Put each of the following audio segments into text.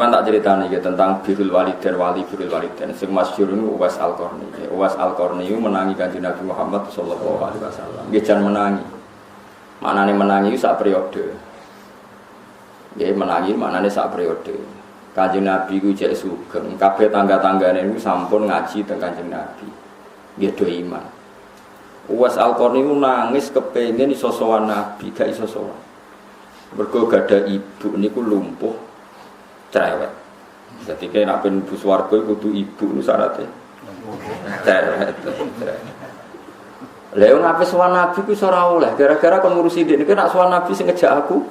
sampean tak ceritani ya tentang birrul walidain wali birrul walidain sing masyhur niku Uwais Al-Qarni. Uwais Al-Qarni menangi Kanjeng Nabi Muhammad sallallahu alaihi wasallam. Nggih jan menangi. Maknane menangi sak periode. Nggih menangi maknane sak periode. Kanjeng Nabi ku jek sugeng, kabeh tangga-tanggane niku sampun ngaji teng Kanjeng Nabi. Nggih do iman. Uwais Al-Qarni ku nangis kepengin iso sowan Nabi, gak iso sowan. Mergo gadah ibu niku lumpuh cerewet. Jadi kayak nak ben ibu swarga kudu ibu nu syaratnya cerewet. Lha wong ape sowan Nabi ku iso ora oleh gara-gara kon ngurusi dhek nek nak sowan Nabi sing ngejak aku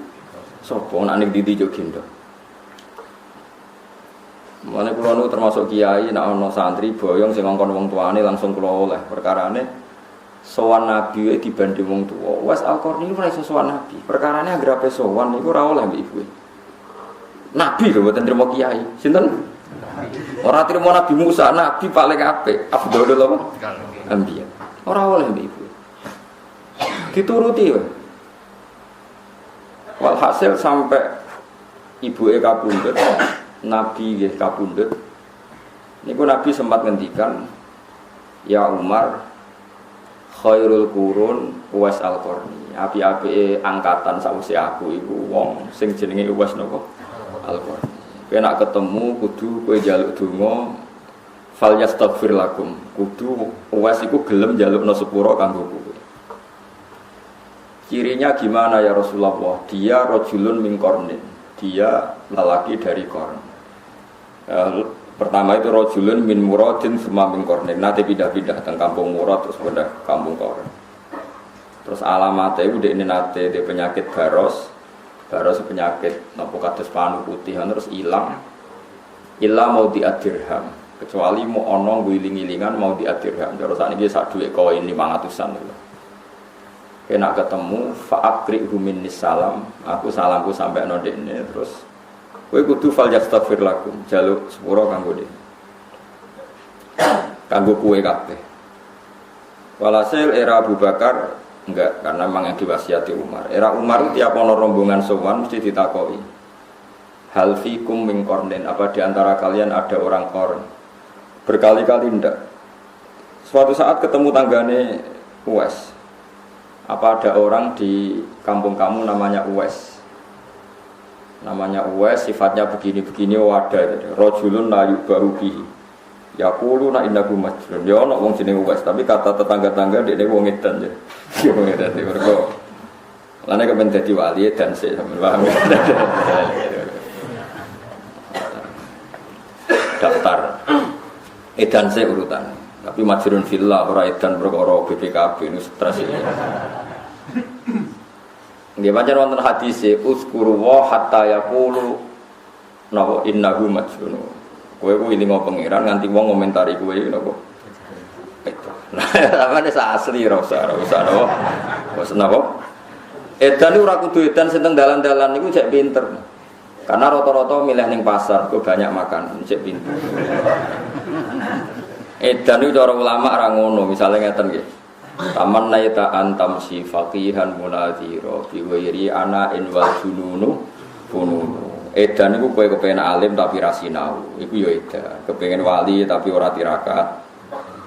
sapa nak ning ndi yo gendho. Mane kula nu termasuk kiai nak ana santri boyong sing ngongkon wong tuane langsung kula oleh perkarane sowan Nabi wae dibanding wong tuwa. Wes Al-Qarni ora iso sowan Nabi. Perkarane anggere ape sowan niku ora oleh mbek ibu. Nabi lho mboten trimo kiai. Sinten? Ora trimo Nabi Musa, Nabi paling apik. Afdhalul apa? Anbiya. Ora oleh mbek ibu. Dituruti wae. Walhasil sampai ibuke kapundhut, Nabi nggih kapundhut. Niku Nabi sempat ngendikan, "Ya Umar, khairul qurun Uwais Al-Qarni." Api-apike angkatan sawise aku iku wong sing jenenge Uwais napa? Al-Qarni. Kowe nak ketemu kudu kowe njaluk donga fal yastaghfir lakum. Kudu Uwais iku gelem njalukno sepura kanggo kowe. Cirinya gimana ya Rasulullah? Dia rajulun min qarnin. Dia lelaki dari Qarn. Pertama itu rajulun min muradin summa min qarnin. Nanti pindah-pindah teng kampung Murad terus pindah kampung Qarn. Terus alamatnya itu dekne nate de penyakit baros penyakit napa kados panu putih terus ilang mau diadirham kecuali mau ana ngiling-ngilingan mau diadirham terus sakniki sak dhuwit koin 500-an lho kena ketemu fa'aqrihu minnis salam aku salamku sampai ana dekne terus kowe kudu fal yastaghfir lakum jaluk sepura kanggo dekne kanggo kowe kabeh walhasil era Abu Bakar enggak, karena memang yang diwasiati Umar. Era Umar itu tiap ono rombongan sowan mesti ditakoi. Hal fikum min qarnin, apa di antara kalian ada orang Qarn? Berkali-kali ndak. Suatu saat ketemu tanggane Uwais. Apa ada orang di kampung kamu namanya Uwais? Namanya Uwais, sifatnya begini-begini wadah. Rajulun la yubahu bihi. Yaquluna innahu majnun. Ya ana wong jenenge Uwais, tapi kata tetangga-tangga dekne wong edan ya. Yo wong edan iki mergo. Lane kepen dadi wali edan sik sampeyan paham. Daftar edan sik urutan. Tapi majnun fillah ora edan perkara BPKB nu stres iki. Nggih pancen wonten hadis e uzkuru wa hatta yaqulu napa innahu majnun. Kowe ku ilingo pangeran nganti wong komentari kowe napa. Itu. Nah, sampeyan asli ora usah napa. Wes napa? Edan ora kudu edan sing teng dalan-dalan niku cek pinter. Karena rata-rata milih ning pasar kok banyak makan, cek pinter. Edan itu cara ulama ora ngono, misale ngeten nggih. Taman naita antam si faqihan munadzira bi ghairi ana in wal jununu fununu. Edan itu kowe kepengen alim tapi ra sinau, iku ya edan. Kepengen wali tapi ora tirakat.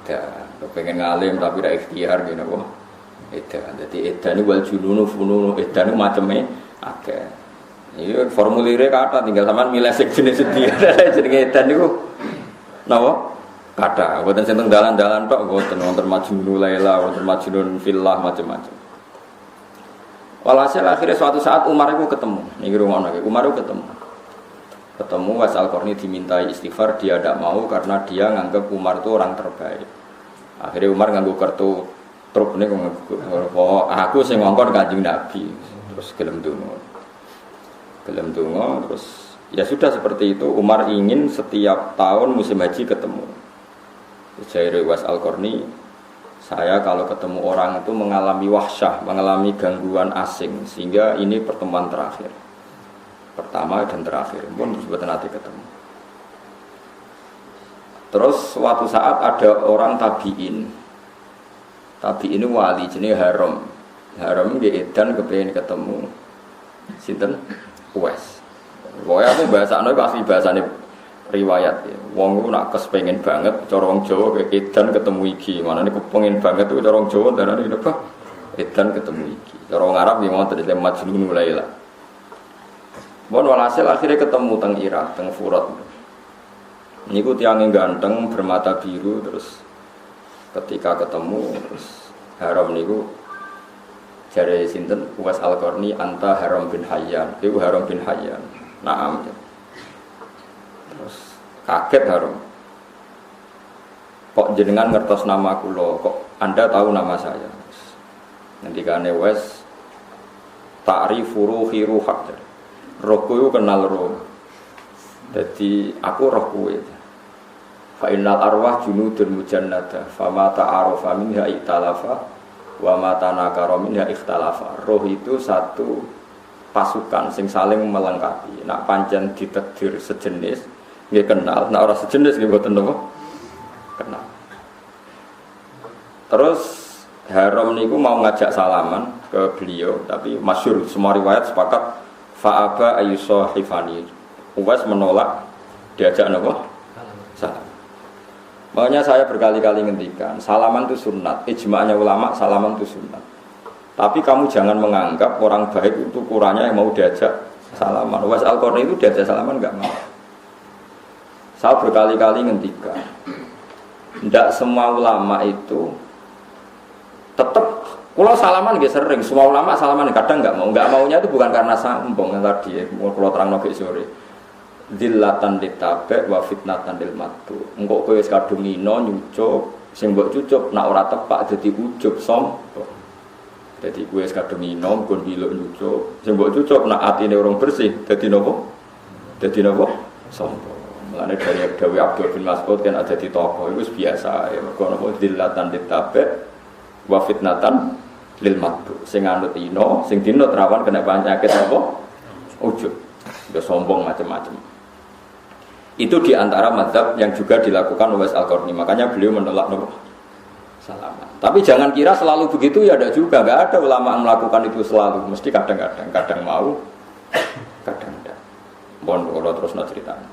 Edan. Kepengen alim tapi ra ikhtiar ngene apa? Edan. Dadi edan wal jununu fununu, edan itu maceme akeh. Iki formulire kata tinggal sampean milih sing jenis sedia. Jenenge edan niku napa? Kata, mboten sing teng dalan-dalan tok, mboten wonten majnun laila, wonten majnun fillah macam-macam. Walhasil akhirnya suatu saat Umar itu ketemu. Niki rumono iki, Umar itu ketemu Uwais Al-Qarni dimintai istighfar, dia tidak mau karena dia nganggap Umar itu orang terbaik. Akhirnya Umar nganggo kartu truk niku aku sing ngongkon Kanjeng Nabi. Terus gelem donga terus ya sudah seperti itu. Umar ingin setiap tahun musim haji ketemu. Jair Uwais Al-Qarni, saya kalau ketemu orang itu mengalami wahsyah, mengalami gangguan asing, sehingga ini pertemuan terakhir, pertama dan terakhir, pun sebetulnya nanti ketemu. Terus suatu saat ada orang tabiin wali jenis Haram di edan kepengen ketemu sinten Uwais. Pokoknya aku bahasane pasti bahasane riwayat ya. Wong ku nak kespengen banget cara wong Jawa kayak edan ketemu iki. Manane kepengin banget tuh cara wong Jawa darane apa? Edan ketemu iki. Cara wong Arab ki ngoten dite Majnun Laila. Bon walhasil akhirnya ketemu teng Irak, teng Furat. Niku tiangnya ganteng bermata biru terus ketika ketemu terus haram niku jare sinten Uwais Al-Qarni anta Haram bin Hayyan. Iku Haram bin Hayyan. Naam. Terus kaget Haram. Kok jenengan ngertos nama kula? Kok Anda tahu nama saya? Ngendikane Uwais ta'rifu ruhi ruhak. Rohku itu kenal roh. Jadi aku roh kuwe. Fa innal arwah junudun mujannada fama ta'arufa minha ikhtalafa wa ma tanakara minha ikhtalafa. Roh itu satu pasukan sing saling melengkapi. Nak pancen ditakdir sejenis nggih kenal, nak ora sejenis nggih mboten napa kenal. Terus Haram niku mau ngajak salaman ke beliau tapi masyhur semua riwayat sepakat fa'aba ayyusahifani. Uwais menolak diajak napa? Salam. Makanya saya berkali-kali ngendikan, salaman itu sunnat. Ijma'nya ulama salaman itu sunnat. Tapi kamu jangan menganggap orang baik itu kurangnya yang mau diajak salaman. Uwais Al-Qarni itu diajak salaman enggak mau. Saya berkali-kali ngendikan, tidak semua ulama itu tetap kalau salaman nggih sering, semua ulama salaman kadang enggak maunya itu bukan karena sombong yang tadi mau kalau terang nggih sore. Zillatan ditabe wa fitnatan lil matu. Engko kowe wis kadung ngino nyucup, sing mbok cucup nak ora tepak dadi ujub sombong. Dadi kowe wis kadung ngino nggon biluk nyucup, sing mbok cucup nak atine urung bersih dadi napa? Dadi napa? Sombong. Mulane dari Dawi Abdul bin Mas'ud kan ada di toko itu biasa ya mergo napa zillatan ditabe wa fitnatan lil matu. Sing anut ino, sing dinut rawan kena penyakit apa? Ujub. Ya sombong macam-macam. Itu diantara mazhab yang juga dilakukan Uwais Al-Qarni. Makanya beliau menolak salaman. Tapi jangan kira selalu begitu ya ada juga. Enggak ada ulama yang melakukan itu selalu. Mesti kadang-kadang. Kadang mau, kadang tidak. Mohon kalau terus ceritanya.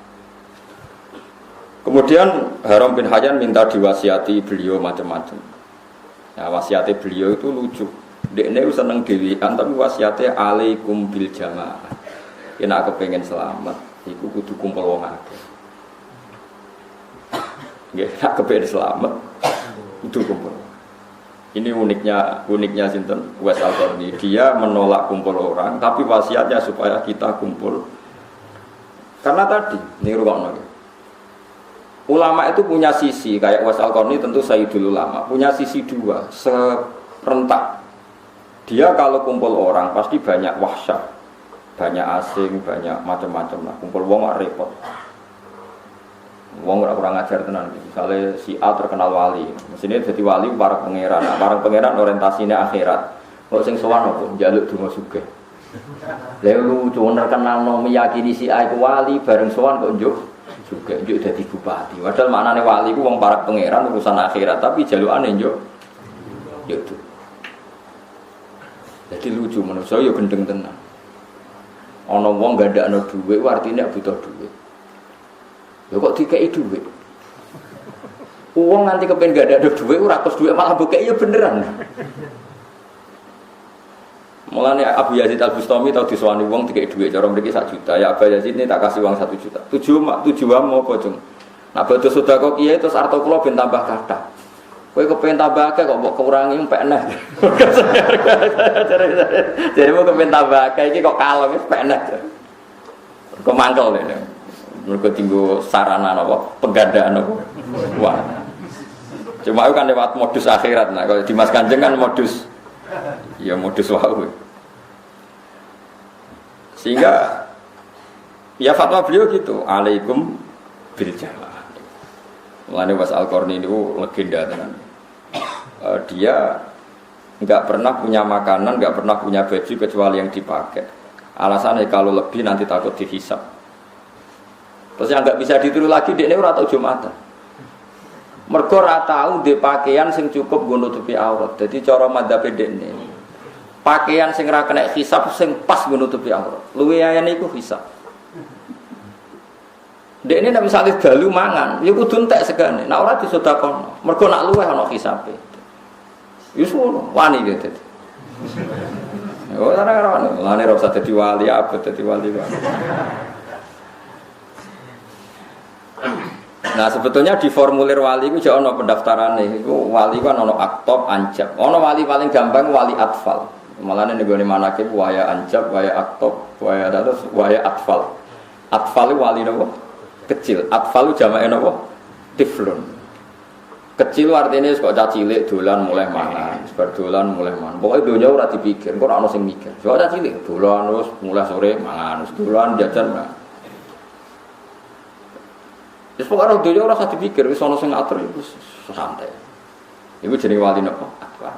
Kemudian Haram bin Hayyan minta diwasiati beliau macam-macam. Nah, wasiati beliau itu lucu. Dekne seneng dewian tapi wasiatnya alaikum bil jamaah. Ya nak kepengen selamat, iku kudu kumpul wong akeh. Nggih, nak kepengen selamat, kudu kumpul. Ini uniknya sinten Uwais Al-Qarni. Dia menolak kumpul orang, tapi wasiatnya supaya kita kumpul. Karena tadi, ini rukun. Ulama itu punya sisi, kayak Uwais Al-Qarni tentu Sayyidul Ulama, punya sisi dua, serentak. Dia kalau kumpul orang pasti banyak wahsyah. Banyak asing, banyak macam-macam lah. Kumpul wong gak repot. Wong ora kurang ajar tenan. Misalnya si A terkenal wali, mestine dadi wali para pangeran. Nah, para pangeran orientasinya akhirat. Kok sing sowan opo njaluk donga sugih. Lha lucu terkenal meyakini si A iku wali bareng sowan kok njuk sugih, njuk dadi bupati. Padahal maknane wali ku wong para pangeran urusan akhirat, tapi jalukane njuk itu. Jadi lucu menurut saya ya gendeng tenan. Ana wong gandakno dhuwit artine butuh dhuwit. Lho kok dikeki dhuwit? Wong nganti kepen gak ada dhuwit ora terus dhuwit malah bokek ya beneran. Mulane Abu Yazid Al-Bustami tau disowani wong dikeki dhuwit cara mriki 1 juta. Ya Abu Yazid ini tak kasih uang 1 juta. Tujuanmu apa, Cung? Nak badhe sedekah kiye terus arto kula ben tambah kathah. Kowe kepen tambah akeh kok mbok kurangi mpek eneh. Jadi mau kepen tambah akeh iki kok kalem wis mpek eneh. Kok mangkel ya. Mergo tinggo sarana napa penggandaan napa. Wah. Cuma itu kan lewat modus akhirat. Nah, kalau Dimas Kanjeng kan modus ya modus wau. Sehingga ya fatwa beliau gitu, alaikum bil jamaah. Mulane Uwais Al-Qarni itu legenda tenan. Dia enggak pernah punya makanan, enggak pernah punya baju kecuali yang dipakai. Alasannya kalau lebih nanti takut dihisab. Terus yang enggak bisa ditiru lagi dekne ora tau Jumatan. Mergo ora tau ndek pakaian sing cukup nggo nutupi aurat. Dadi cara madzhab dekne. Pakaian sing ora kena hisab sing pas nggo nutupi aurat. Luwe ayane iku hisab. Dek ini nabi salih dalu mangan, ya kudu entek segane. Nek ora disedekahno, mergo nak luweh ana hisabe. Wis ngono, wani gitu. Oh, ora-ora, lane ora usah dadi wali, apa dadi wali. Nah sebetulnya di formulir wali itu jauh ono pendaftaran nih. Itu wali kan ono aktop, anjab. Ono wali paling gampang wali atfal. Malah nih gue manakib waya anjab, waya aktop, waya dados, waya atfal. Atfal itu wali nopo kecil. Atfal itu jamaknya nopo tiflun. Kecil artinya kok cacilik dolan mulai mangan, berdolan mulai mangan. Pokoknya dunia ora dipikir, kok ora ono sing mikir. Kok cacilik dolan terus mulai sore mangan, dolan jajan mangan. Wis pokoke dunya ora usah dipikir, wis ana sing ngatur iku santai. Iku jenenge wali napa?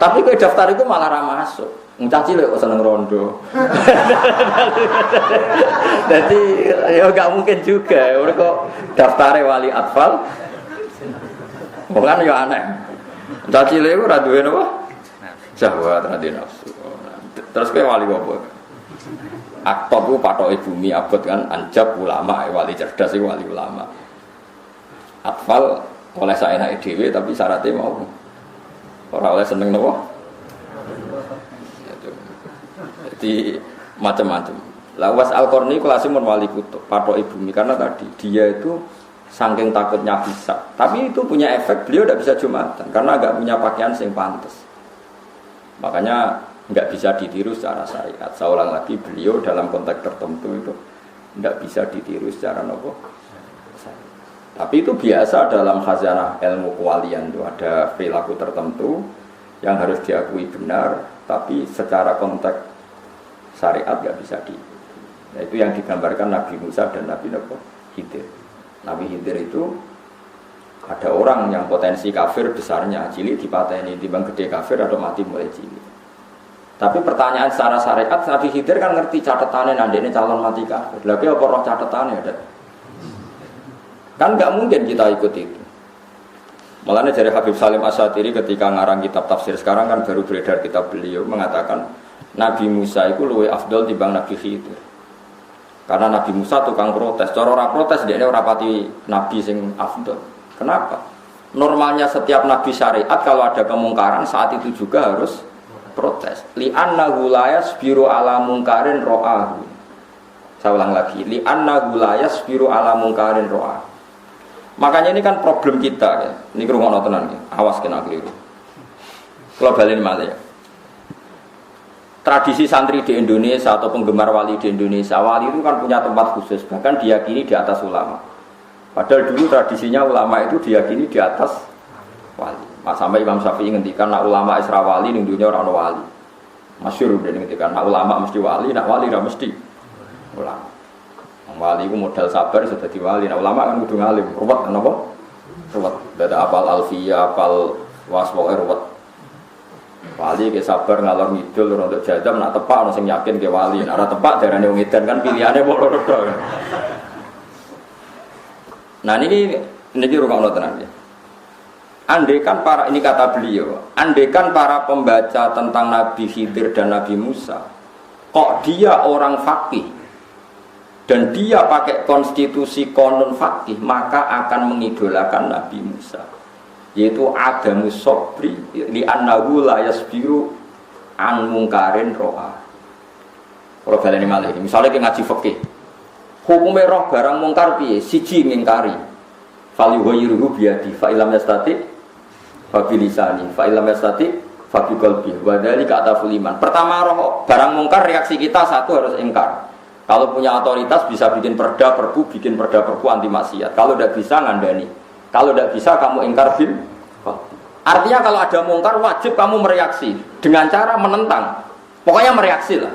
Tapi kowe daftar iku malah ra masuk. Caci lek kok seneng rondo. Jadi ya enggak mungkin juga. Ora kok daftare wali atfal. Bukan ya aneh. Caci lek ora duwe napa? Syahwat ra nafsu. Terus kowe wali apa? Aktor ku patoke bumi abot kan anjab ulama, wali cerdas iku wali ulama. Atfal oleh saenake dhewe tapi syaratnya mau ora oleh seneng nopo. Jadi macam-macam. Lah Was Al-Qarni kelasé mun wali kutub, patoke bumi karena tadi dia itu saking takutnya bisa. Tapi itu punya efek beliau tidak bisa Jumatan karena enggak punya pakaian sing pantes. Makanya enggak bisa ditiru secara syariat. Saya ulang lagi beliau dalam konteks tertentu itu enggak bisa ditiru secara nopo. Tapi itu biasa dalam khazanah ilmu kewalian itu ada perilaku tertentu yang harus diakui benar, tapi secara konteks syariat nggak bisa di. Nah, itu yang digambarkan Nabi Musa dan Nabi Khidir. Nabi Khidir itu ada orang yang potensi kafir besarnya, cilik dipateni, timbang gede kafir atau mati mulai cilik. Tapi pertanyaan secara syariat Nabi Khidir kan ngerti catatannya nanti ini calon mati kafir. Lagi apa roh catatannya ada? Kan nggak mungkin kita ikut itu. Malahnya dari Habib Salim Asyatiri ketika ngarang kitab tafsir sekarang kan baru beredar kitab beliau mengatakan Nabi Musa itu luwih afdol dibanding Nabi Khidir. Karena Nabi Musa tukang protes, cara ora protes dia ora pati nabi sing afdol. Kenapa? Normalnya setiap nabi syariat kalau ada kemungkaran saat itu juga harus protes. Li annahu la yasbiru ala mungkarin ra'ahu. Saya ulang lagi, li annahu la yasbiru ala mungkarin ra'ahu. Makanya ini kan problem kita ya. Ini kerungono tenan ya. Awas kena keliru. Kalau balen malah ya. Tradisi santri di Indonesia atau penggemar wali di Indonesia, wali itu kan punya tempat khusus, bahkan diyakini di atas ulama. Padahal dulu tradisinya ulama itu diyakini di atas wali. Sampai Imam Syafi'i ngendikan nak ulama Isra wali ning dunya ora ono wali. Masyhur udah ngendikan nak ulama mesti wali, nak wali ora mesti ulama. Wali itu modal sabar sudah di wali. Nah ulama kan kudu ngalim, ruwet kan apa? Ruwet. Dada apal alfiyah, apal waswae ruwet. Wali ke sabar ngalor ngidul untuk jajam nak tepak ono sing yakin ke wali. Nek ora tepak darane wong edan kan pilihane kok loro tok. Nah niki rungokno tenan ya. Andaikan para ini kata beliau, andaikan para pembaca tentang Nabi Khidir dan Nabi Musa, kok dia orang faqih dan dia pakai konstitusi konon fakih, maka akan mengidolakan Nabi Musa, yaitu adamu sobri li annahu la yasbiru an mungkarin ro'a. Kalau baleni malih, misalnya kita ngaji fikih, hukumnya roh barang mungkar piye? Siji ngingkari, fal yughayyiruhu biyadi, fa illam yastati fa bilisani, fa illam yastati fa biqalbi, wa dzalika ataful iman. Pertama roh barang mungkar reaksi kita satu harus ingkar. Kalau punya otoritas bisa bikin perda perpu anti maksiat. Kalau tidak bisa ngandani. Kalau tidak bisa kamu ingkar bil. Artinya kalau ada mungkar wajib kamu mereaksi dengan cara menentang. Pokoknya mereaksi lah.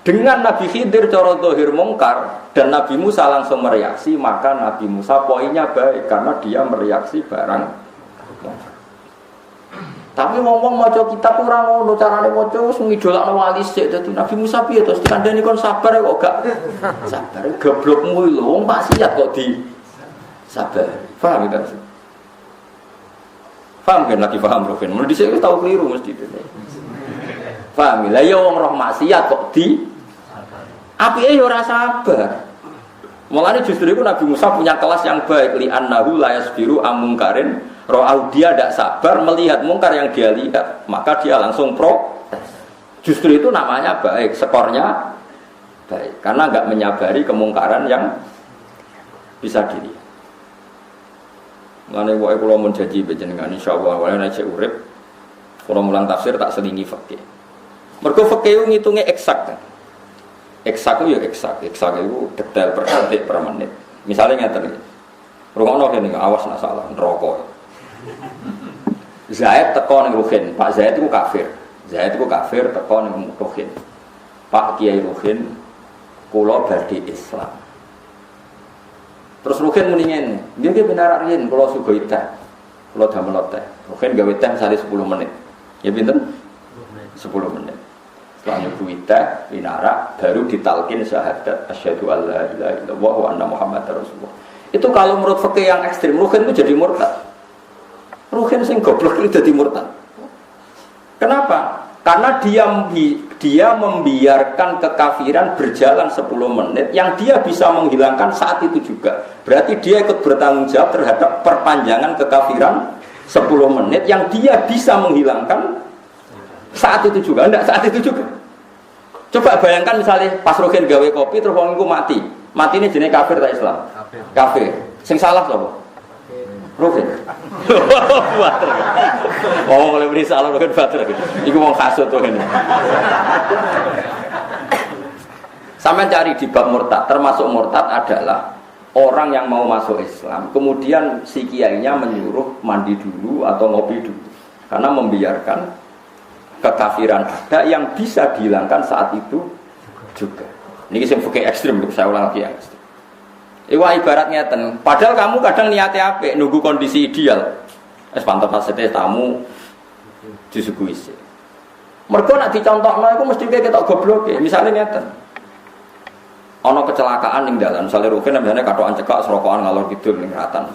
Dengan Nabi Khidir cara zahir mungkar dan Nabi Musa langsung mereaksi, maka Nabi Musa poinnya baik karena dia mereaksi barang mungkar. Tapi ngomong maca kitab ora ngono carane maca wis ngidolakno wali sik dadi Nabi Musa piye to dikandani kon sabar kok gak sabar goblokmu lho wong maksiat kok di sabar. Paham ta? Paham kan lagi paham Rofin. Mun dhisik wis tau keliru mesti. Paham lah ya wong roh maksiat kok di apike ya ora sabar. Mulane justru itu Nabi Musa punya kelas yang baik, li annahu la yasbiru amungkarin, ro'au dia tidak sabar melihat mungkar yang dia lihat, maka dia langsung protes. Justru itu namanya baik, skornya baik, karena enggak menyabari kemungkaran yang bisa dilihat. Mulane wae kula mun janji panjenengan insyaallah wae nek cek urip kula mulang tafsir tak selingi fikih. Mergo fikih ngitunge eksak. Eksak itu ya eksak itu detail per detik per menit. Misalnya ngeten iki. Rungono kene awas nak salah neraka. Zaid teko ning Ruhin, Pak Zaid itu kafir. Zaid itu kafir teko ning Ruhin. Pak Kiai Ruhin kula badhe Islam. Terus Ruhin muni ngene, nggih benar Ruhin kula sugih teh. Kula damel teh. Ruhin gawe teh sari 10 menit. Ya pinten? 10 menit. Setelah nyebut teh, winara, baru ditalkin syahadat asyhadu alla ilaha illallah wa anna muhammadar rasulullah. Itu kalau menurut fikih yang ekstrim, Ruhin itu jadi murtad. Ruhin sing goblok itu jadi murtad. Kenapa? Karena dia membiarkan kekafiran berjalan 10 menit yang dia bisa menghilangkan saat itu juga. Berarti dia ikut bertanggung jawab terhadap perpanjangan kekafiran 10 menit yang dia bisa menghilangkan saat itu juga, enggak saat itu juga. Coba bayangkan misalnya pas Ruhin gawe kopi terus wong iku mati. Mati ini jenis kafir tak Islam? Kafir. Sing salah sapa? Ruhin. Oh, oleh beri salah Ruhin bater. Iku wong kasut to ngene. Sampai cari di bab murtad, termasuk murtad adalah orang yang mau masuk Islam, kemudian si kiainya menyuruh mandi dulu atau ngopi dulu. Karena membiarkan kekafiran ada yang bisa dihilangkan saat itu juga. Ini sing fikih ekstrim, saya ulang lagi yang ekstrim. Iwa ibaratnya padahal kamu kadang niatnya apik, nunggu kondisi ideal. Wis pantes pasete tamu disuguhi sik. Mergo nek dicontohno iku mesti ketok gobloke. Misale ngeten. Ana kecelakaan ning dalan, misale Rukin namanya katokan cekak serokokan ngalor kidul ning Ratan.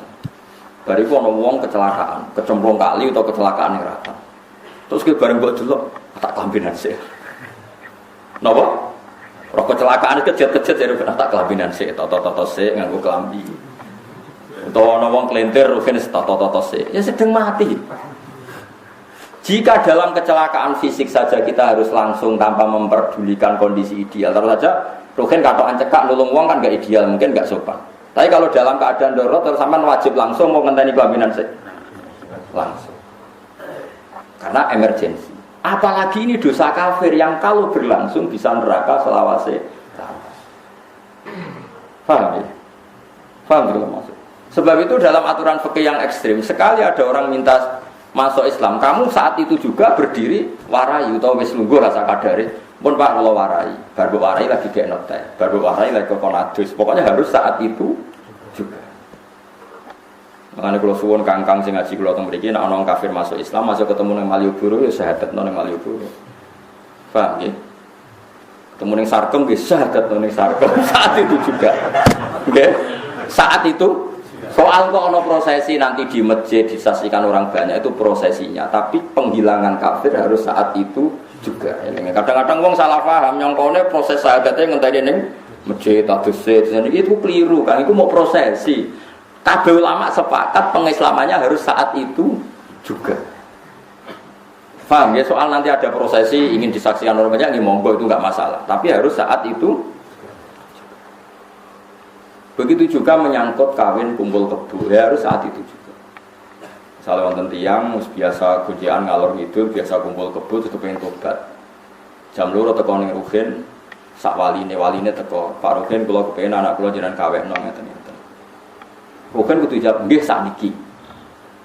Bariku ana wong kecelakaan, kecemplung kali atau kecelakaan ning Ratan. Terus ke bareng mbok delok tak kelambinan sik. Napa? Rok kecelakaan kejet-kejet jadi tak kelambinan sik, toto-toto sik nganggo kelambi. Utawa ana wong kelintir rugen toto-toto sik, ya sedang mati. Jika dalam kecelakaan fisik saja kita harus langsung tanpa memperdulikan kondisi ideal, terus saja rugen katokan cekak nulung wong kan gak ideal, mungkin gak sopan. Tapi kalau dalam keadaan darurat terus sampean wajib langsung mau ngenteni kelambinan sik. Langsung. Karena emergensi. Apalagi ini dosa kafir yang kalau berlangsung bisa neraka selawase. Paham ya? Paham ya maksud? Sebab itu dalam aturan fikih yang ekstrim, sekali ada orang minta masuk Islam, kamu saat itu juga berdiri warai atau wis lungguh rasa kadare, pun Pak kula warai, baru warai lagi gekno teh, baru warai lagi kokonadus. Pokoknya harus saat itu juga. Makanya kalau suwon kangkang sing ngaji kalau teng mriki nek ana kafir masuk Islam, masuk ketemu nang Malioboro ya syahadat nang Malioboro. Paham nggih? Ketemu ning Sarkem nggih syahadat nang Sarkem saat itu juga. Nggih. Saat itu soal kok ana prosesi nanti di masjid disaksikan orang banyak itu prosesinya, tapi penghilangan kafir harus saat itu juga. Kadang-kadang wong salah paham nyongkone proses syahadatnya ngenteni ning masjid aduse itu keliru kan, itu mau prosesi. Kabeh ulama sepakat pengislamannya harus saat itu juga. Paham ya? Soal nanti ada prosesi ingin disaksikan orang banyak, ini monggo itu enggak masalah. Tapi harus saat itu. Begitu juga menyangkut kawin kumpul kebo, ya harus saat itu juga. Misalnya wonten tiyang biasa gojekan ngalor ngidul, biasa kumpul kebo terus pengen tobat. Jam 2 teko ning Ruhin, sak waline teko. Pak Ruhin kula kepengin anak kula jenengan kawekno ngeten. Bukan kudu jawab nggih sakniki.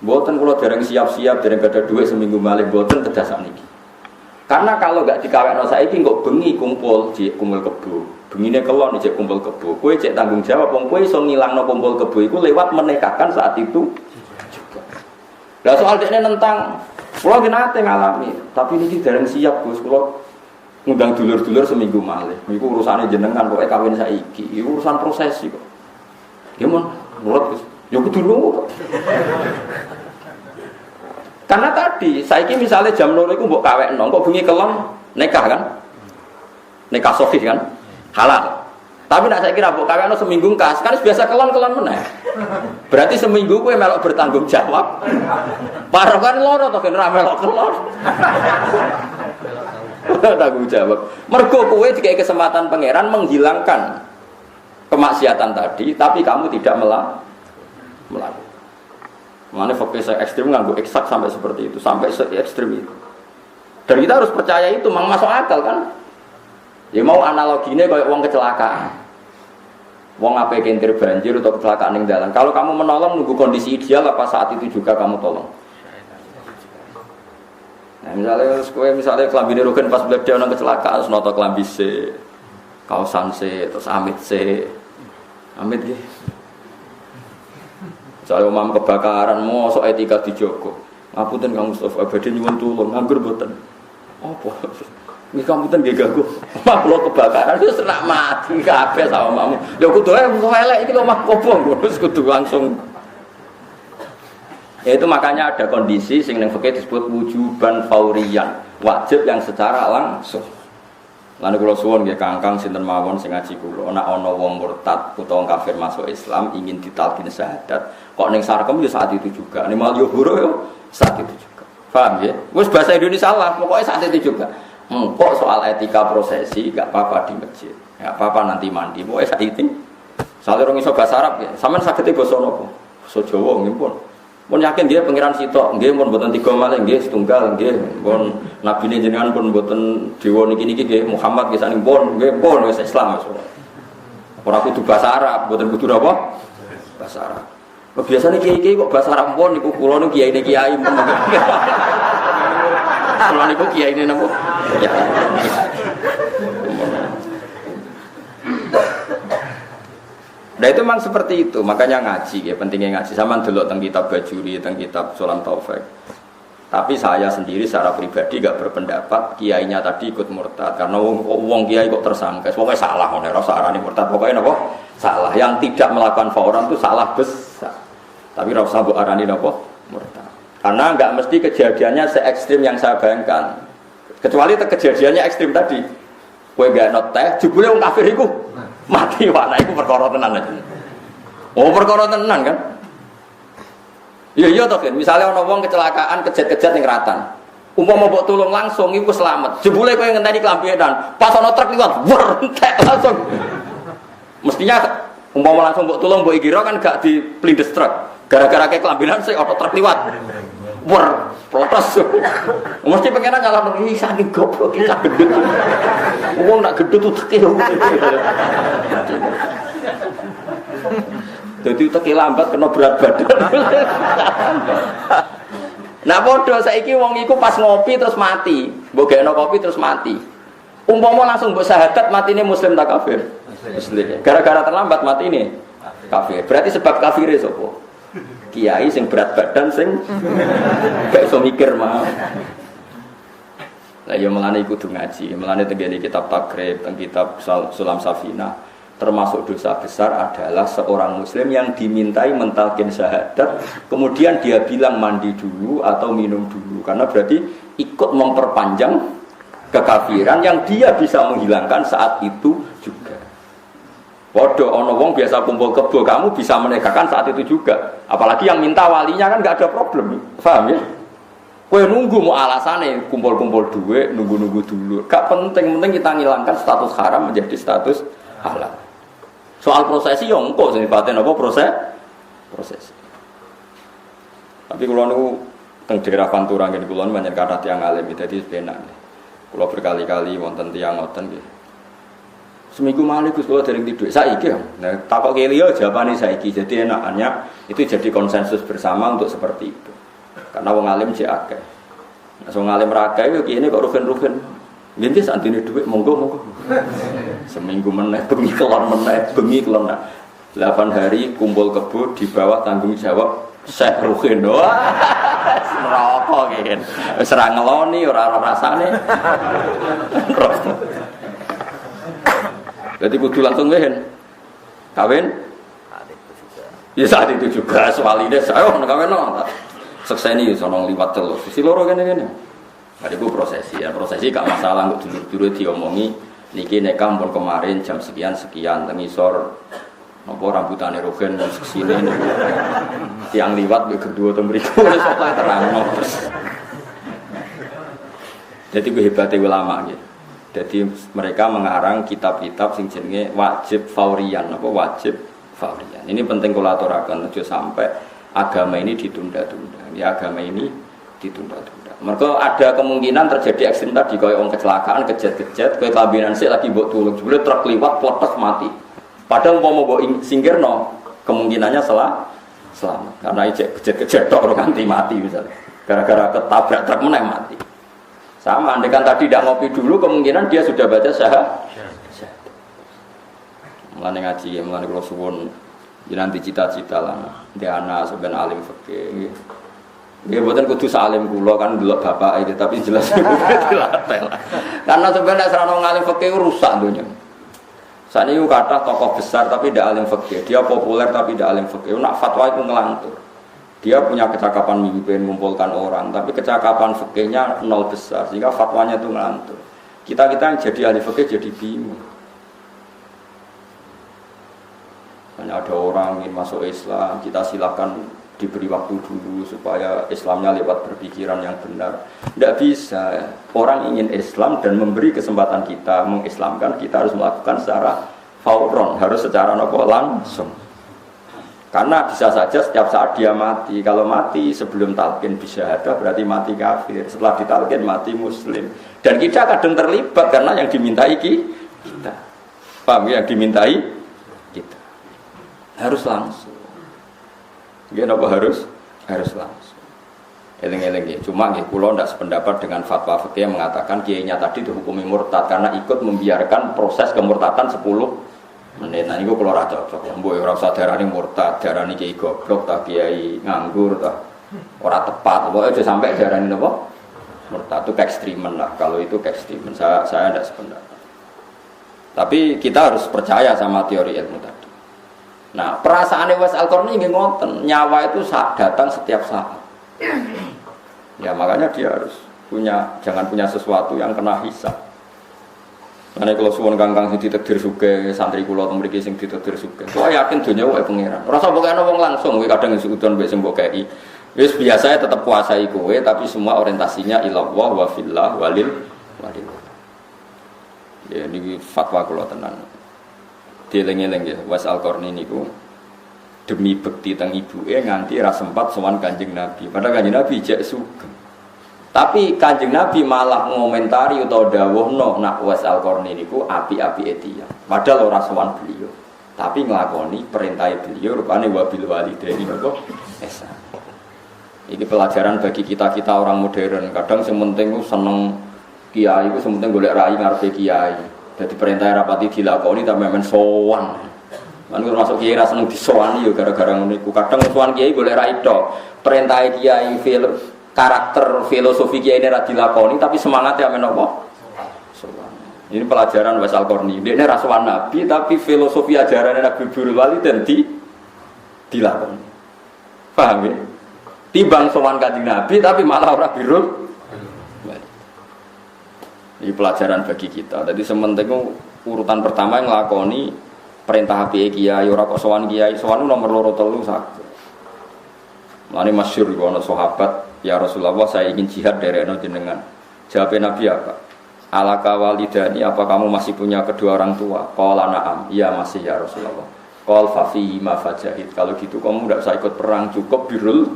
Mboten kula dereng siap-siap, dereng gadah dhuwit seminggu malih mboten kedah sakniki. Karena kalau enggak dikawekno saiki kok bengi kumpul kebo. Bengine kelon cek kumpul kebo. Kowe cek tanggung jawab wong kowe iso ngilangno kumpul kebo iku lewat menikahkan saat itu juga. Lah soal dekne nentang kula ki nate ngalami, tapi niki dereng siap Gus, kula ngundang dulur-dulur seminggu malih. Iku urusane jenengan pokoke kawin saiki. Iku urusan prosesi kok. Ya mon nurut Gus. Ya kudu nurut. Karena tadi saiki misalnya jam 2 iku mbok kawekno, kok bengi kelon nikah kan? Nikah sahih kan? Halal. Tapi nak saya kira kok kakakno seminggu kas, kan biasa kelon-kelon meneh. Berarti seminggu kowe melok bertanggung jawab. Parah kan loro to ben ra melok kelon. Tanggung jawab. Mergo kowe dikai kesempatan pangeran menghilangkan kemaksiatan tadi, tapi kamu tidak melakukan. Mana fokus ekstrim nganggo eksak sampai seperti itu, sampai se ekstrim itu. Dan kita harus percaya itu, memang masuk akal kan? Ya mau analoginya kayak uang kecelakaan. Wong apa kentir banjir atau kecelakaan yang dalam. Kalau kamu menolong nunggu kondisi ideal apa saat itu juga kamu tolong. Nah, misalnya kelambine Rugen pas beliau orang kecelakaan, noto kelambi C, kausan C, terus amit C, amit gitu. Misalnya umam kebakaran, mau sok etika dijogo. Ngapunten Kang Mustafa, badhe nyuwun tulung, nganggur boten. Apa? Ini kamu kan gak gagu, makhluk kebakaran itu serak mati kabeh sama mamu. Ya kudu elek iki lho mah kobong, terus kudu langsung. Ya itu makanya ada kondisi sing ning fikih disebut wujuban fauriyan, wajib yang secara langsung. Lan kula suwun nggih Kang sinten mawon sing ngaji kula, ana wong murtad utawa kafir masuk Islam ingin ditalkin syahadat, kok ning sarkem ya saat itu juga. Ning mal yo huru yo saat itu juga. Paham ya? Wis bahasa Indonesia lah, pokoknya saat itu juga. Kok soal etika prosesi gak apa-apa di masjid, gak apa-apa nanti mandi. Pokoknya saat itu, soalnya orang iso bahasa Arab ya, sampean saged basa napa? Basa Jawa nggih pun. Pun yakin dia pangeran sitok, nggih pun mboten tiga malih nggih setunggal nggih. Pun nabine jenengan pun mboten dewa niki nggih Muhammad nggih saking pun nggih pun wis Islam wis. Ora kudu bahasa Arab, mboten kudu apa? Bahasa Arab. Biasane kiai-kiai kok bahasa Arab pun niku kula niku kiai pun. Kalau niku kiai ini napa? Ya. Nah itu memang seperti itu, makanya ngaji ya, pentingnya ngaji. Sama dulu tentang kitab Bajuri, tentang kitab Sulam Taufik. Tapi saya sendiri secara pribadi gak berpendapat kiainya tadi ikut murtad karena wong kiai kok tersangka. Pokoknya salah, ora usah arani murtad. Pokoknya napa? Salah. Yang tidak melakukan fauran itu salah besar. Tapi ora usah mbok arani napa? Murtad. Karena nggak mesti kejadiannya se-ekstrim yang saya bayangkan. Kecuali kejadiannya ekstrim tadi. Kowe gak not teh, jebule wong kafir iku mati wae, iku perkara tenan aja. Oh, perkara tenan kan? Iya toh kan, misalnya ana wong kecelakaan kejet-kejet ning Ratan. Umpama mbok tulung langsung iku selamat. Jebule kowe ngenteni klambenan, pas ana truk liwat, entek langsung. Mestinya umpama langsung mbok tulung mbok ikira kan gak diplindes truk. Gara-gara kayak kelambinan sih auto truk liwat. Protes. Mesti pengen nyala iki saking goblok iki gendut. Wong nak gendut tuh tekil. Jadi tekil lambat kena berat badan. Nah padha saiki wong iku pas ngopi terus mati. Mbok gekno kopi terus mati. Umpama langsung mbok syahadat matine muslim tak kafir? Muslim. Gara-gara terlambat mati ini kafir. Berarti sebab kafire sapa? Kiai sing berat badan sing gak iso mikir mah. Lah ya melane kudu ngaji, melane tenggene kitab Takrib, teng kitab Sulam Safina, termasuk dosa besar adalah seorang muslim yang dimintai mentalkin syahadat, kemudian dia bilang mandi dulu atau minum dulu karena berarti ikut memperpanjang kekafiran yang dia bisa menghilangkan saat itu juga. Waduh, ono wong biasa kumpul kebo, kamu bisa menegakkan saat itu juga. Apalagi yang minta walinya kan nggak ada problem, paham ya? Kue nunggu mau alasannya kumpul-kumpul duit, nunggu-nunggu dulu. Gak penting kita ngilangkan status haram menjadi status halal. Soal prosesi yang kok senipaten apa prosesi. Tapi kalau nunggu teng daerah Pantura ngene kula banyak kata tiang alim dadi benak. Kula berkali-kali wonten tiang ngoten nggih. Seminggu malih Gus kula dereng tidur. Saiki ya. Nah, takok keliyo jawabane saiki. Jadi enakannya itu jadi konsensus bersama untuk seperti itu. Karena wong alim cek akeh. Nek wong alim ra akeh yo kene kok rugen-rugen. Nggih santine dhuwit monggo. Seminggu meneh bengi kelon 8 hari kumpul kebo di bawah tanggung jawab Syekh Ruhin. Neraka kene. Wis ra ngeloni ora rasane. Jadi kudu langsung wehen kawin ya saat itu juga soalnya saya kawin no sekseni sonong liwat telur sisi loro gini ada gue prosesi ya prosesi gak masalah nggak dulu diomongi Niki nekam pun kemarin jam sekian tengisor apa rambutane Rogen sini tiang liwat be kedua teng mriku wis apa terangno. Jadi hebatnya ulama gitu. Jadi mereka mengarang kitab-kitab sing jenenge wajib faurian apa wajib faurian. Ini penting kula aturaken aja sampai agama ini ditunda-tunda. Ya agama ini ditunda-tunda. Mereka ada kemungkinan terjadi ekstrim tadi kaya orang kecelakaan, kejet-kejet, kaya kelabinan sik lagi mbok tulung, jebule truk liwat plotes mati. Padahal mau mbok singkirno, kemungkinannya selamat. Karena kejet-kejet tok orang ganti mati misalnya. Gara-gara ketabrak truk meneh mati. Sama andekan tadi tidak ngopi dulu, kemungkinan dia sudah baca syahadat. Mulane ngaji, mulane kula suwun nanti cita-cita lah. Dia anak sebenarnya alim fikih. Ya buatan kudu salim kula kan delok bapak iki tapi jelas dilatel. Karena sebenarnya serana ngalim fikih rusak dunia. Sakniki kata tokoh besar tapi tidak alim fikih, dia populer tapi tidak alim fikih. Nak fatwa itu ngelantur. Dia punya kecakapan mimpin mengumpulkan orang, tapi kecakapan fikihnya nol besar sehingga fatwanya itu ngelantur. Kita-kita yang jadi ahli fikih jadi bingung. Hanya ada orang ingin masuk Islam, kita silakan diberi waktu dulu supaya Islamnya lewat berpikiran yang benar. Tidak bisa. Orang ingin Islam dan memberi kesempatan kita mengislamkan, kita harus melakukan secara fauron, harus secara langsung. Karena bisa saja setiap saat dia mati. Kalau mati sebelum talqin bisyahadah berarti mati kafir. Setelah ditalqin mati muslim. Dan kita kadang terlibat karena yang dimintai kita. Paham ya? Yang dimintai kita. Harus langsung. Apa harus langsung. Eling-eling ya. Cuma nggih kula ndak sependapat dengan fatwa fikih yang mengatakan kiainya tadi dihukumi murtad karena ikut membiarkan proses kemurtadan 10 menit. Nah niku kula ora cocok. Mbok ora usah darani murtad, darani kiai goblok ta kiai nganggur ta. Ora tepat. Pokoke aja sampai darani napa? Murtad itu keekstrimen lah. Kalau itu keekstrimen saya ndak sependapat. Tapi kita harus percaya sama teori ilmu tadi. Nah, perasaan Uwais Al-Qarni nggih ngoten, nyawa itu datang setiap saat. Ya makanya dia harus jangan punya sesuatu yang kena hisab. Karena kalau suwon kangkang sing ditakdir sugih, santri kula teng mriki sing ditakdir sugih. Kok yakin donya wae pangeran. Ora usah mbokane wong langsung, kowe kadang sudon mbek sing mbok kei. Wis biasa tetep kuasai kowe, tapi semua orientasinya ilallah wa fillah walil. Ya niki fatwa kula tenan. Dieling-eling ya, Uwais Al-Qarni niku demi bekti teng ibuke nganti ra sempat sowan Kanjeng Nabi. Padahal Kanjeng Nabi jek sugeng. Tapi Kanjeng Nabi malah ngomentari utawa dawuhno nak Uwais Al-Qarni niku api-api etia. Padahal ora sowan beliau. Tapi nglakoni perintah beliau rupane wabil walidaini napa ihsan. Ini pelajaran bagi kita-kita orang modern. Kadang sing penting ku seneng kiai, ku sing penting golek rai ngarepe kiai. Jadi perintah rapati dilakoni tapi memang sowan. Kan masuk kiai ra seneng disowani ya gara-gara ngono iku. Kadang sowan kiai golek ra ido. Perintah kiai karakter filosofi kiai ini ra dilakoni tapi semangatnya men apa? Sowan. Ini pelajaran Uwais Al-Qarni. Dia ra sowan Nabi tapi filosofi ajaran Nabi Birrul Walidain dilakoni. Paham ya? Timbang sowan Kanjeng Nabi tapi malah ora birrul. Ini pelajaran bagi kita. Jadi sementing urutan pertama yang nglakoni perintah api kiai ora kok sowan kiai. Sowan nomor 2 3 sak. Lane masyhur iku ana sahabat, "Ya Rasulullah, saya ingin jihad derekno jenengan." Jawab Nabi apa? "Alaka walidani, apa kamu masih punya kedua orang tua?" Qala na'am. "Iya masih ya Rasulullah." Qal fa fihi ma fajahid. Kalau gitu kamu tidak usah ikut perang, cukup birrul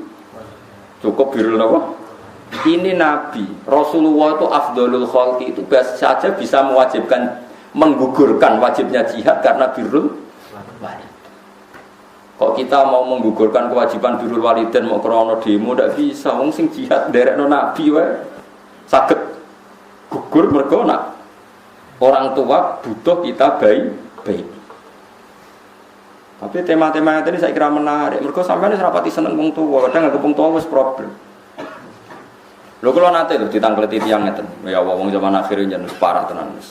apa? Ini Nabi, Rasulullah itu afdolul khalqi itu saja bisa mewajibkan, menggugurkan wajibnya jihad karena birrul walid. Kok kita mau menggugurkan kewajiban birrul walidain mau krono demo ndak bisa, wong sing jihad nderekno Nabi wae saged gugur mergo nak orang tua butuh kita baik. Tapi tema-tema tadi saya kira menarik, mergo sampeyan wis rapati seneng wong tuwa, kadang anggap wong tuwa wis problem. Lho kula nate lho ditangkleti tiyang ngeten. Ya wong zaman akhir yen parah tenan wis.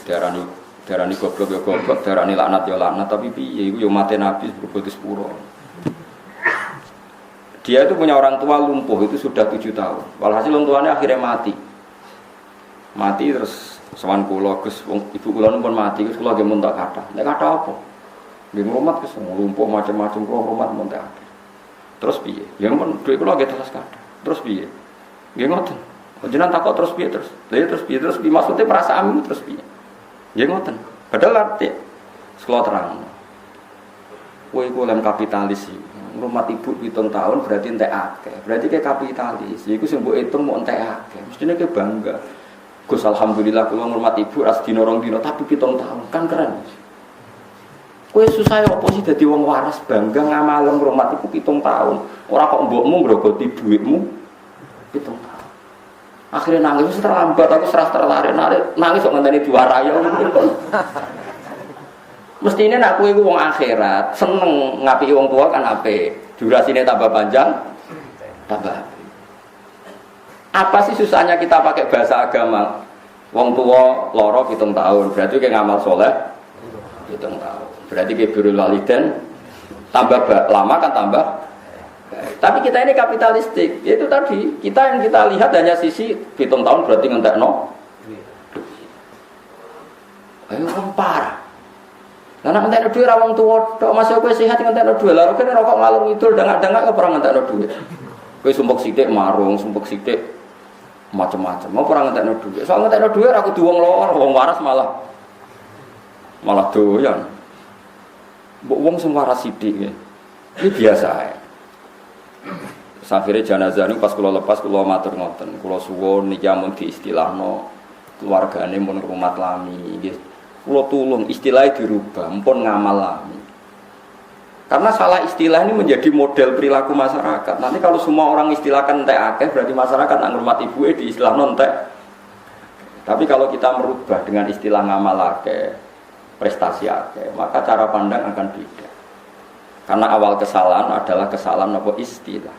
Darani goblok ya goblok, darani laknat ya laknat, tapi piye iku ya mate Nabi berbuat sepuro. Dia itu punya orang tua lumpuh itu sudah 7 tahun. Walhasil orang tuanya akhirnya mati. Mati terus sowan kula Gus ibu kula pun mati Gus kula nggih mun tak kathah. Nek kathah apa? Nggih ngrumat Gus lumpuh macam-macam kula ngrumat mun tak. Terus piye? Ya mun dhuwit kula nggih terus kathah. Terus piye? Nggih ngoten. Jenengan takok terus piye terus? Lha terus piye? Terus piye maksudnya perasaanmu terus piye? Nggih ngoten. Padahal arti kula terang. Kowe iku lem kapitalis iki. Ngrumat ibu 7 tahun berarti entek akeh. Berarti ke kapitalis. Iku sing mbok hitung mau entek akeh. Mestine ke bangga. Gus alhamdulillah kula ngurmat ibu ras dina rong dina tapi 7 tahun kan keren. Kowe susah opo sih dadi wong waras bangga ngamal ngurmat ibu 7 tahun. Ora kok mbokmu ngrogoti dhuwitmu 7 tahun. Akhirnya nangis terlambat aku serah tertarik nangis kok ngenteni diwarai. Mestine nek kowe iku wong akhirat, seneng ngapi wong tua kan apik. Durasine tambah panjang tambah apik. Apa sih susahnya kita pakai bahasa agama? Wong tua loro 7 tahun, berarti kayak ngamal soleh 7 tahun. Berarti kayak birrul walidain tambah lama kan tambah. Tapi kita ini kapitalistik. Itu tadi, kita yang kita lihat hanya sisi 7 tahun berarti ngentekno. Ayo kan parah. Lah nek ngentekno dhuwit ra wong tuwa tok masih kowe sehat ngentekno dhuwit. Lah kene rokok ngalung ngidul dengak-dengak kok ora ngentekno dhuwit. Kowe sumpek sithik marung, sumpek sithik macam-macam. Mau orang ngentekno dhuwit. Soal ngentekno dhuwit aku duwong lor, wong waras malah doyan. Mbok wong sing waras sithik nggih. Iki biasa ae. Akhire jenazah niku pas kula lepas kula matur ngoten. Kula suwun niki amun diistilahno keluargane mun rumat lami nggih. Kula tulung istilahnya dirubah, mpun ngamal lami. Karena salah istilah ini menjadi model perilaku masyarakat. Nanti kalau semua orang istilahkan entek akeh, berarti masyarakat nak ngurmat ibu di istilah entek. Tapi kalau kita merubah dengan istilah ngamal akeh, prestasi akeh, maka cara pandang akan beda. Karena awal kesalahan adalah kesalahan apa istilah.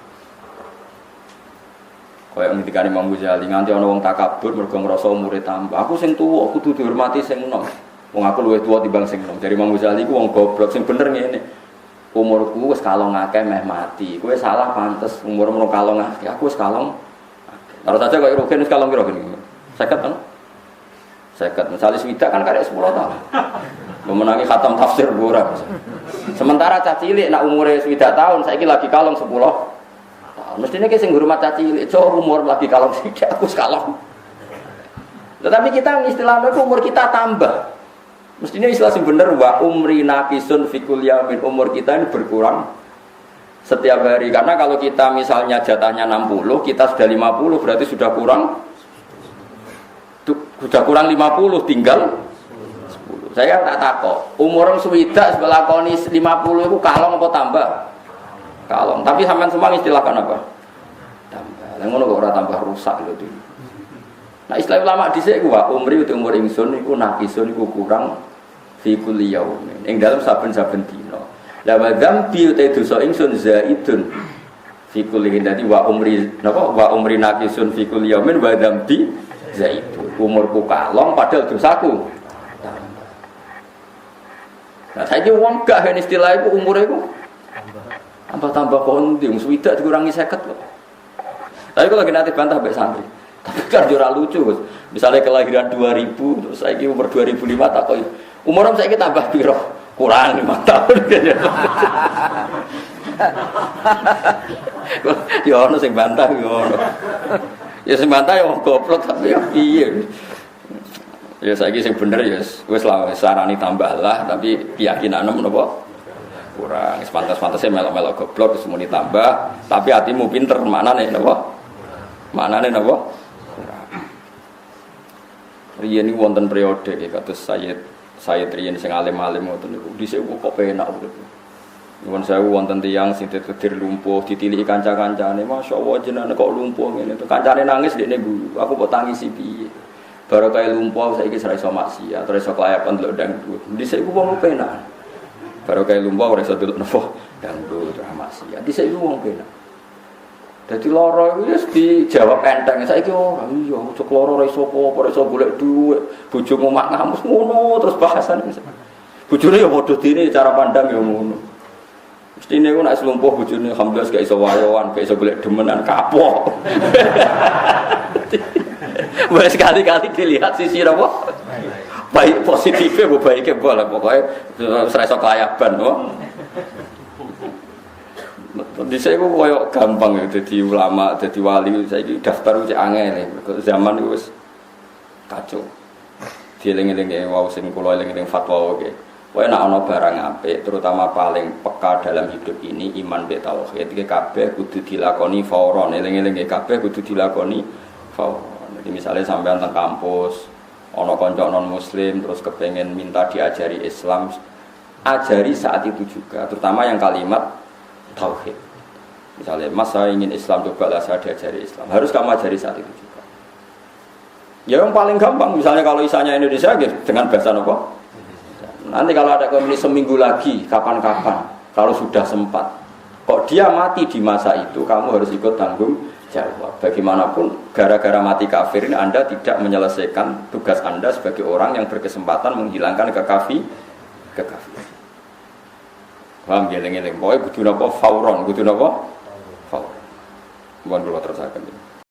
Kayak ngendikane Imam Ghazali nganti ana wong takabur mergo ngrasa umure tambah. Aku sing tuwa, kudu dihormati sing enom. Wong aku luwih tuwa timbang sing enom. Dari Imam Ghazali ku wong goblok sing bener ngene. Umurku wis kalong akeh meh mati. Kowe salah pantes umurmu kalong akeh. Aku wis kalong. Taruh saja kok Rugen wis kalong piro gini. 50 kan? 50. Misale swidak kan karek 10 tahun. Memenangi khatam tafsir ora. Sementara cah cilik nak umure swidak tahun saiki lagi kalong 10 tahun. Mestine ki sing ngurmat cah cilik, cok umur lagi kalong sithik aku wis kalong. Tetapi kita istilahnya umur kita tambah. Mestinya istilah yang benar wa umri naqisun fikul yamin, umur kita ini berkurang setiap hari. Karena kalau kita misalnya jatahnya 60, kita sudah 50 berarti sudah kurang 50 tinggal 10. Saya tak takok, umur swidak sebelah koni 50 itu kalong apa tambah? Kalong. Tapi sampean semua istilahkan apa? Tambah. Lah ngono kok ora tambah rusak lho itu. Nah istilah ulama dhisik ku wa umri itu umur ingsun iku naqisun iku kurang fi kulli yaumin ing dalam saben-saben dina. La wa dzambi uta dosa ingsun zaidun fi kulli dadi wa umri napa wa umri naqisun fi kulli yaumin wa dzambi zaidun. Umurku kalong padahal dosaku tambah. Nah saiki wong gak hen istilah iku umure iku tambah kondi wong swidak dikurangi 50 kok. Tapi kalau lagi nanti bantah mbek santri. Tapi kan ora lucu, Gus. Misalnya kelahiran 2000 terus saiki umur 2005 tak kok umurnya saya tambah piro? Kurang 5 tahun. Ya ono sing bantah ya ono. Ya sing bantah ya wong goblok tapi ya piye. Ya saiki sing bener ya wis lah sarani tambahlah tapi keyakinane menapa kurang. Wis pantes-pantese melok-melok goblok wis muni tambah tapi hatimu pinter maknane napa? Maknane napa? Kurang. Riyen iki wonten periode kados saya riyen sing alim-alim ngoten niku dhisik kok penak urip. Nuwun sewu wonten tiyang sing ditedir lumpuh ditiliki kanca-kancane, masyaallah jenengan kok lumpuh ngene to. Kancane nangis dekne guyu, aku kok tangisi piye. Baru kaya lumpuh saiki ora iso maksiat, ora iso kelayapan delok dangdut. Dhisik ku wong penak. Baru kaya lumpuh ora iso delok napa dangdut ora maksiat. Dhisik ku wong penak. Dadi lara iku wis dijawab enteng. Saiki ora iya, ojo lara ora iso apa, ora iso golek dhuwit. Bojomu mak ngamus ngono terus bahasane. Bojone ya padha dene cara pandang ya ngono. Mestine ku nek slumpuh bojone alhamdulillah gak iso wayoan, gak iso golek demenan kapok. Boleh sekali-kali dilihat sisi apa? Baik positifnya, baiknya boleh. Pokoknya serasa kelayaban. Di saya itu koyok gampang ya, jadi ulama, jadi wali. Saya daftar uji angin. Zaman itu kacau. Dia lengi-lengi wow sing kula lengi-lengi fatwa oke. Kowe nek ana barang apik, terutama paling peka dalam hidup ini iman be tauhid. Iki kabeh kudu dilakoni fauron. Eling-eling kabeh kudu dilakoni fauron. Jadi misalnya sampean teng kampus, ana kanca non muslim terus kepengen minta diajari Islam, ajari saat itu juga, terutama yang kalimat tauhid. Misalnya, Mas saya ingin Islam, cobalah saya diajari Islam. Harus kamu ajari saat itu juga. Ya yang paling gampang, misalnya kalau isanya Indonesia gitu, dengan bahasa apa? Nanti kalau ada komunis seminggu lagi, kapan-kapan, kalau sudah sempat, kok dia mati di masa itu, kamu harus ikut tanggung jawab. Bagaimanapun, gara-gara mati kafir ini Anda tidak menyelesaikan tugas Anda sebagai orang yang berkesempatan menghilangkan kekafiran. Paham geleng-geleng, pokoknya kudu napa fauron, kudu napa fauron. Mohon kula terusaken.